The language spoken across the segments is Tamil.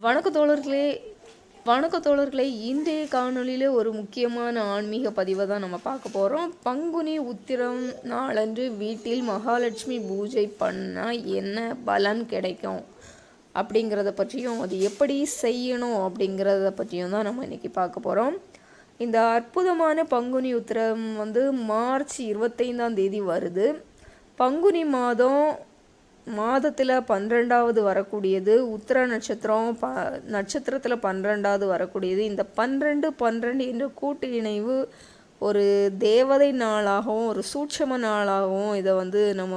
வணக்க தோழர்களே இன்றைய காணொளியில் ஒரு முக்கியமான ஆன்மீக பதிவை தான் நம்ம பார்க்க போகிறோம். பங்குனி உத்திரம் நாளன்று வீட்டில் மகாலட்சுமி பூஜை பண்ணால் என்ன பலன் கிடைக்கும் அப்படிங்கிறத பற்றியும், அது எப்படி செய்யணும் அப்படிங்கிறத பற்றியும் தான் நம்ம இன்றைக்கி பார்க்க போகிறோம். இந்த அற்புதமான பங்குனி உத்திரம் மார்ச் 25ஆம் தேதி வருது. பங்குனி மாதத்தில் 12வது வரக்கூடியது. உத்திர நட்சத்திரம் நட்சத்திரத்தில் 12வது வரக்கூடியது. இந்த 12 என்ற கூட்டு இணைவு ஒரு தேவதை நாளாகவும் ஒரு சூட்சம நாளாகவும் இதை நம்ம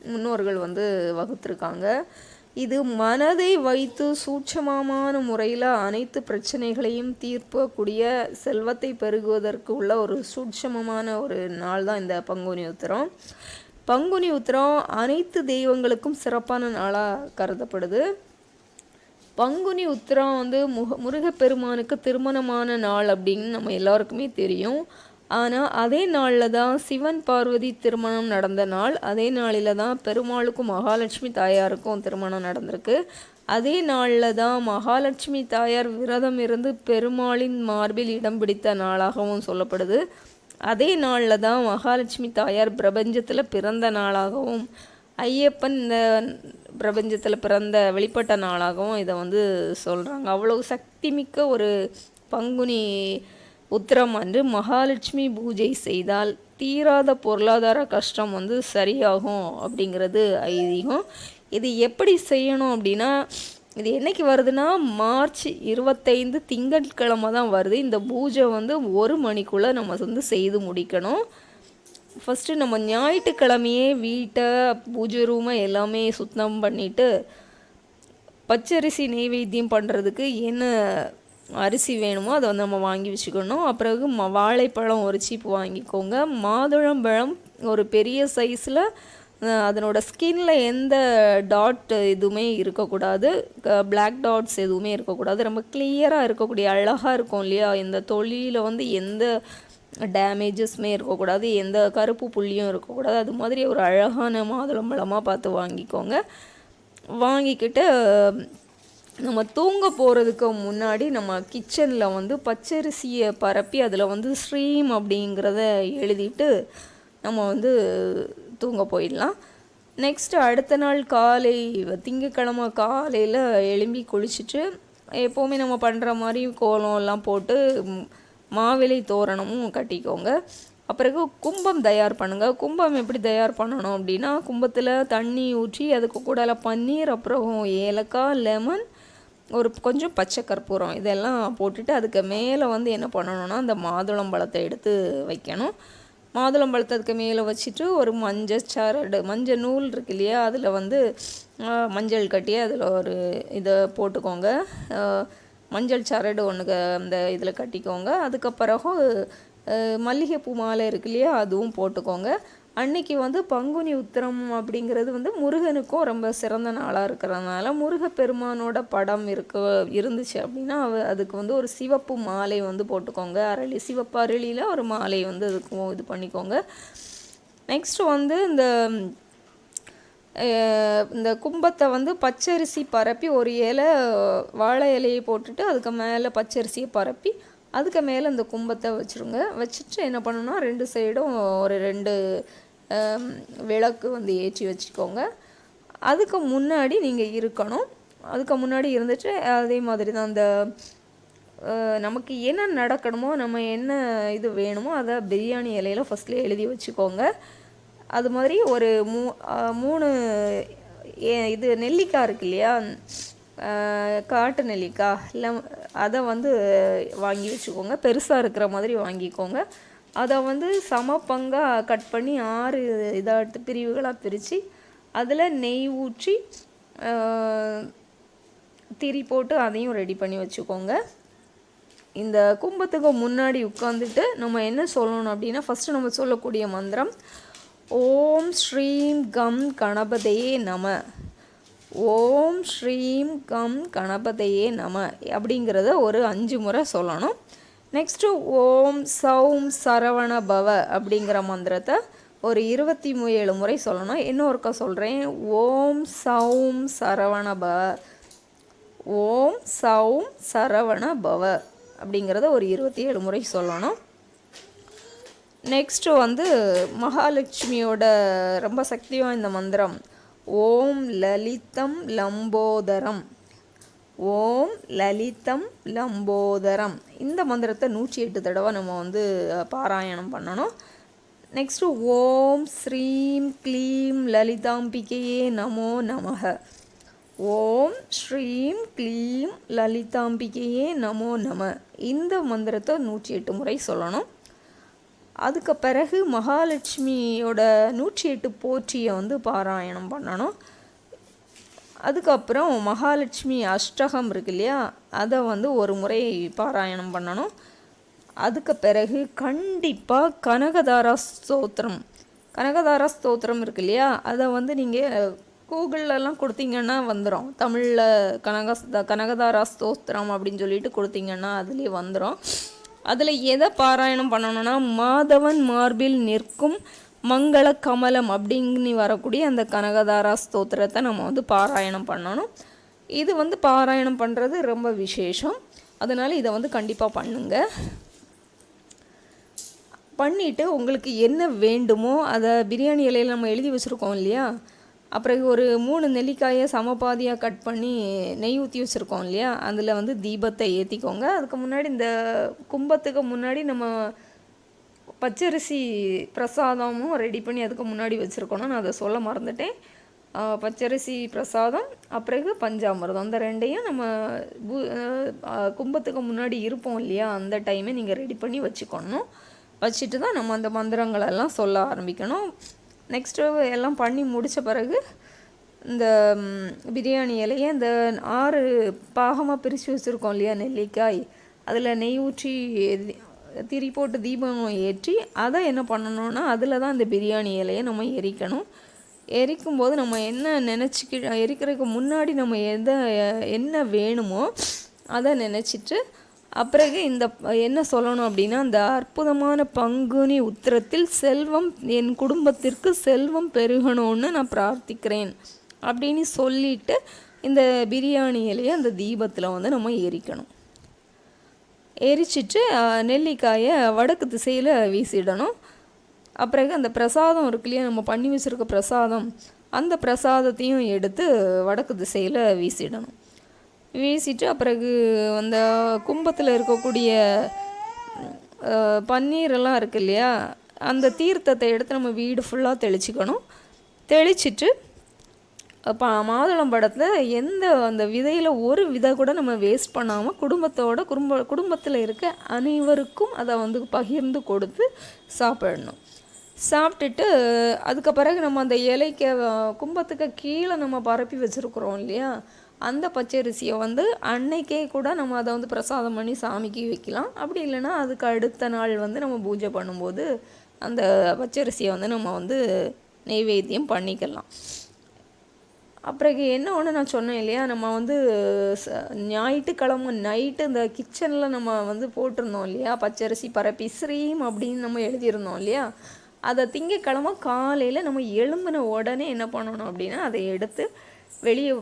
முன்னோர்கள் வகுத்திருக்காங்க. இது மனதை வைத்து சூட்சமமான முறையில் அனைத்து பிரச்சனைகளையும் தீர்க்கக்கூடிய செல்வத்தை பெருகுவதற்கு உள்ள ஒரு சூட்சமமான ஒரு நாள் தான் இந்த பங்குனி உத்திரம். பங்குனி உத்திரம் அனைத்து தெய்வங்களுக்கும் சிறப்பான நாளாக கருதப்படுது. பங்குனி உத்திரம் முருகப்பெருமானுக்கு திருமணமான நாள் அப்படின்னு நம்ம எல்லாருக்குமே தெரியும். ஆனால் அதே நாளில் தான் சிவன் பார்வதி திருமணம் நடந்த நாள். அதே நாளில் தான் பெருமாளுக்கும் மகாலட்சுமி தாயாருக்கும் திருமணம் நடந்திருக்கு. அதே நாளில் தான் மகாலட்சுமி தாயார் விரதம் இருந்து பெருமாளின் மார்பில் இடம் பிடித்த நாளாகவும் சொல்லப்படுது. அதே நாளில் தான் மகாலட்சுமி தாயார் பிரபஞ்சத்தில் பிறந்த நாளாகவும் ஐயப்பன் இந்த பிரபஞ்சத்தில் பிறந்த வெளிப்பட்ட நாளாகவும் இதை சொல்கிறாங்க. அவ்வளவு சக்தி மிக்க ஒரு பங்குனி உத்திரம் அன்று மகாலட்சுமி பூஜை செய்தால் தீராத பொருளாதார கஷ்டம் சரியாகும் அப்படிங்கிறது ஐதீகம். இது எப்படி செய்யணும் அப்படின்னா, இது என்றைக்கு வருதுன்னா மார்ச் 25 திங்கட்கிழமை தான் வருது. இந்த பூஜை 1 மணிக்குள்ளே நம்ம செய்து முடிக்கணும். ஃபஸ்ட்டு நம்ம ஞாயிற்றுக்கிழமையே வீட்டை பூஜை ரூமை எல்லாமே சுத்தம் பண்ணிவிட்டு பச்சரிசி நெய்வேத்தியம் பண்ணுறதுக்கு என்ன அரிசி வேணுமோ அதை நம்ம வாங்கி வச்சுக்கணும். அப்புறம் வாழைப்பழம் ஒரு சீப்பு வாங்கிக்கோங்க. மாதுளம்பழம் ஒரு பெரிய சைஸில் அதனோட ஸ்கின்ல எந்த டாட் எதுவுமே இருக்கக்கூடாது, பிளாக் டாட்ஸ் எதுவுமே இருக்கக்கூடாது. ரொம்ப கிளியராக இருக்கக்கூடிய அழகாக இருக்கும் இல்லையா, இந்த தொழிலில் எந்த டேமேஜஸ்மே இருக்கக்கூடாது, எந்த கருப்பு புள்ளியும் இருக்கக்கூடாது. அது மாதிரி ஒரு அழகான மாதுளம்பழமாக பார்த்து வாங்கிக்கோங்க. வாங்கிக்கிட்டு நம்ம தூங்க போகிறதுக்கு முன்னாடி நம்ம கிச்சனில் பச்சரிசியை பரப்பி அதில் ஸ்ரீம் அப்படிங்கிறத எழுதிட்டு நம்ம தூங்க போயிடலாம். நெக்ஸ்ட்டு அடுத்த நாள் காலை திங்கக்கிழமை காலையில் எழும்பி குளிச்சுட்டு எப்போவுமே நம்ம பண்ணுற மாதிரி கோலம்லாம் போட்டு மாவிலை தோரணமும் கட்டிக்கோங்க. அப்புறம் கும்பம் தயார் பண்ணுங்கள். கும்பம் எப்படி தயார் பண்ணணும் அப்படின்னா, கும்பத்தில் தண்ணி ஊற்றி அதுக்கு கூட பன்னீர், அப்புறம் ஏலக்காய், லெமன், கொஞ்சம் பச்சை கற்பூரம் இதெல்லாம் போட்டுட்டு அதுக்கு மேலே என்ன பண்ணணும்னா அந்த மாதுளம்பழத்தை எடுத்து வைக்கணும். மாதுளம்பழத்தை அதுக்கு மேலே வச்சுட்டு ஒரு மஞ்சள் நூல் இருக்கு இல்லையா, அதில் மஞ்சள் கட்டி அதில் ஒரு இதை போட்டுக்கோங்க. மஞ்சள் சரடு ஒன்று அந்த இதில் கட்டிக்கோங்க. அதுக்கப்புறம் மல்லிகைப்பூ மாலை இருக்கு இல்லையா, அதுவும் போட்டுக்கோங்க. அன்னைக்கு பங்குனி உத்திரம் அப்படிங்கிறது முருகனுக்கும் ரொம்ப சிறந்த நாளாக இருக்கிறதுனால முருகப்பெருமானோட படம் இருந்துச்சு அப்படின்னா அதுக்கு ஒரு சிவப்பு மாலை போட்டுக்கோங்க. சிவப்பு அரளியில் ஒரு மாலை அதுக்கு இது பண்ணிக்கோங்க. நெக்ஸ்ட்டு இந்த கும்பத்தை பச்சரிசி பரப்பி ஒரு வாழை இலையை போட்டுட்டு அதுக்கு மேலே பச்சரிசியை பரப்பி அதுக்கு மேலே இந்த கும்பத்தை வச்சுருங்க. வச்சுட்டு என்ன பண்ணணும்னா 2 சைடும் ஒரு 2 விளக்கு ஏற்றி வச்சுக்கோங்க. அதுக்கு முன்னாடி நீங்கள் இருக்கணும். அதுக்கு முன்னாடி இருந்துட்டு அதே மாதிரி தான் அந்த நமக்கு என்ன நடக்கணுமோ, நம்ம என்ன இது வேணுமோ அதை பிரியாணி இலையில் ஃபஸ்ட்லேயே எழுதி வச்சுக்கோங்க. அது மாதிரி ஒரு 3 இது நெல்லிக்காய் இருக்கு இல்லையா, காட்டு நெல்லிக்காய் இல்லை, அதை வாங்கி வச்சுக்கோங்க. பெருசாக இருக்கிற மாதிரி வாங்கிக்கோங்க. அதை சமப்பங்காக கட் பண்ணி 6 இதாக பிரிவுகளாக பிரித்து அதில் நெய் ஊற்றி திரி போட்டு அதையும் ரெடி பண்ணி வச்சுக்கோங்க. இந்த கும்பத்துக்கு முன்னாடி உட்காந்துட்டு நம்ம என்ன சொல்லணும் அப்படின்னா, ஃபஸ்ட்டு நம்ம சொல்லக்கூடிய மந்திரம் ஓம் ஸ்ரீம் கம் கணபதையே நம, ஓம் ஸ்ரீம் கம் கணபதையே நம அப்படிங்கிறத ஒரு 5 முறை சொல்லணும். நெக்ஸ்ட்டு ஓம் சௌம் சரவண பவ அப்படிங்கிற மந்திரத்தை ஒரு 27 முறை சொல்லணும். இன்னொருக்கா சொல்கிறேன், ஓம் சௌம் சரவண பவ, ஓம் சௌம் சரவண பவ அப்படிங்கிறத ஒரு 27 முறை சொல்லணும். நெக்ஸ்ட்டு வந்து மகாலட்சுமியோட ரொம்ப சக்தி வாய்ந்த மந்திரம் ஓம் லலிதம் லம்போதரம். ஓம் லலிதம் லம்போதரம் இந்த மந்திரத்தை 108 தடவை நம்ம வந்து பாராயணம் பண்ணணும். நெக்ஸ்ட்டு ஓம் ஸ்ரீம் க்ளீம் லலிதாம்பிகையே நமோ நமக. ஓம் ஸ்ரீம் க்ளீம் லலிதாம்பிகையே நமோ நம இந்த மந்திரத்தை 108 முறை சொல்லணும். அதுக்கு பிறகு மகாலட்சுமியோட 108 போற்றியை வந்து பாராயணம் பண்ணணும். அதுக்கப்புறம் மகாலட்சுமி அஷ்டகம் இருக்கு இல்லையா, அதை வந்து ஒரு முறை பாராயணம் பண்ணணும். அதுக்கு பிறகு கண்டிப்பாக கனகதாரா ஸ்தோத்திரம் இருக்கு இல்லையா, அதை வந்து நீங்கள் கூகுளெலாம் கொடுத்தீங்கன்னா வந்துடும். தமிழில் கனகதாரா ஸ்தோத்திரம் அப்படின்னு சொல்லிட்டு கொடுத்தீங்கன்னா அதுலேயே வந்துடும். அதில் எதை பாராயணம் பண்ணணும்னா மாதவன் மார்பில் நிற்கும் மங்கள கமலம் அப்படிங்கி வரக்கூடிய அந்த கனகதாரா ஸ்தோத்திரத்தை நம்ம வந்து பாராயணம் பண்ணணும். இது வந்து பாராயணம் பண்ணுறது ரொம்ப விசேஷம். அதனால் இதை வந்து கண்டிப்பாக பண்ணுங்கள். பண்ணிவிட்டு உங்களுக்கு என்ன வேண்டுமோ அதை பிரியாணி இலையில் நம்ம எழுதி வச்சுருக்கோம் இல்லையா, அப்புறம் ஒரு 3 நெல்லிக்காயை சமபாதியாக கட் பண்ணி நெய் ஊற்றி வச்சுருக்கோம் இல்லையா, அதில் வந்து தீபத்தை ஏற்றிக்கோங்க. அதுக்கு முன்னாடி இந்த கும்பத்துக்கு முன்னாடி நம்ம பச்சரிசி பிரசாதமும் ரெடி பண்ணி அதுக்கு முன்னாடி வச்சுருக்கணும். நான் அதை சொல்ல மறந்துட்டேன். பச்சரிசி பிரசாதம் அப்பிறகு பஞ்சாமிர்தம் அந்த ரெண்டையும் நம்ம கும்பத்துக்கு முன்னாடி இருப்போம் இல்லையா, அந்த டைமே நீங்கள் ரெடி பண்ணி வச்சுக்கணும். வச்சுட்டு தான் நம்ம அந்த மந்திரங்களெல்லாம் சொல்ல ஆரம்பிக்கணும். நெக்ஸ்ட்டு எல்லாம் பண்ணி முடித்த பிறகு இந்த பிரியாணி இலையை இந்த 6 பாகமாக பிரித்து வச்சுருக்கோம் இல்லையா நெல்லிக்காய், அதில் நெய் ஊற்றி திரி போட்டு தீபம் ஏற்றி அதை என்ன பண்ணணும்னா அதில் தான் இந்த பிரியாணி இலையை நம்ம எரிக்கணும். எரிக்கும்போது நம்ம என்ன எரிக்கிறதுக்கு முன்னாடி நம்ம என்ன வேணுமோ அதை நினச்சிட்டு அப்பிறகு இந்த என்ன சொல்லணும் அப்படின்னா, அந்த அற்புதமான பங்குனி உத்திரத்தில் செல்வம் என் குடும்பத்திற்கு செல்வம் பெருகணும்னு நான் பிரார்த்திக்கிறேன் அப்படின்னு சொல்லிவிட்டு இந்த பிரியாணி இலையை அந்த தீபத்தில் வந்து நம்ம எரிக்கணும். எரிச்சிட்டு நெல்லிக்காயை வடக்கு திசையில் வீசிடணும். அப்பிறகு அந்த பிரசாதம் இருக்கு இல்லையா, நம்ம பண்ணி வச்சுருக்க பிரசாதம், அந்த பிரசாதத்தையும் எடுத்து வடக்கு திசையில் வீசிடணும். வீசிட்டு அப்பிறகு அந்த கும்பத்தில் இருக்கக்கூடிய பன்னீரெல்லாம் இருக்குது இல்லையா, அந்த தீர்த்தத்தை எடுத்து நம்ம வீடு ஃபுல்லாக தெளிச்சிக்கணும். தெளிச்சிட்டு மாதுளம் பழத்தில் அந்த விதையில் ஒரு விதை கூட நம்ம வேஸ்ட் பண்ணாமல் குடும்பத்தில் இருக்க அனைவருக்கும் அதை வந்து பகிர்ந்து கொடுத்து சாப்பிடணும். சாப்பிட்டுட்டு அதுக்கு பிறகு நம்ம அந்த இலைக்கு கும்பத்துக்கு கீழே நம்ம பரப்பி வச்சுருக்குறோம் இல்லையா, அந்த பச்சரிசியை வந்து அன்னைக்கே கூட நம்ம அதை வந்து பிரசாதம் பண்ணி சாமிக்கு வைக்கலாம். அப்படி இல்லைன்னா அதுக்கு அடுத்த நாள் வந்து நம்ம பூஜை பண்ணும்போது அந்த பச்சரிசியை வந்து நம்ம வந்து நெய்வேத்தியம் பண்ணிக்கலாம். அப்புறம் என்ன ஒன்று நான் சொன்னேன் இல்லையா, நம்ம வந்து ஞாயிற்றுக்கிழமை நைட்டு இந்த கிச்சனில் நம்ம வந்து போட்டிருந்தோம் இல்லையா, பச்சரிசி பரப்பி ஸ்ரீம் அப்படின்னு நம்ம எழுதியிருந்தோம் இல்லையா, அதை திங்கக்கிழமை காலையில் நம்ம எழும்பின உடனே என்ன பண்ணணும் அப்படின்னா அதை எடுத்து வெளியே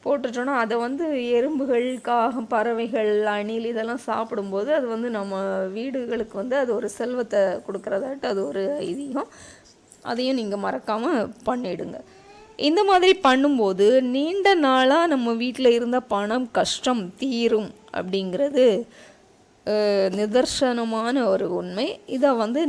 போட்டுட்டோன்னா அதை வந்து எறும்புகள், காகம், பறவைகள், அணில் இதெல்லாம் சாப்பிடும்போது அது வந்து நம்ம வீடுகளுக்கு வந்து அது ஒரு செல்வத்தை கொடுக்குறதாட்டு அது ஒரு ஐதீகம். அதையும் நீங்கள் மறக்காமல் பண்ணிவிடுங்க. இந்த மாதிரி பண்ணும்போது நீண்ட நாளாக நம்ம வீட்டில் இருந்த பணம் கஷ்டம் தீரும் அப்படிங்கிறது நிதர்சனமான ஒரு உண்மை. இதை வந்து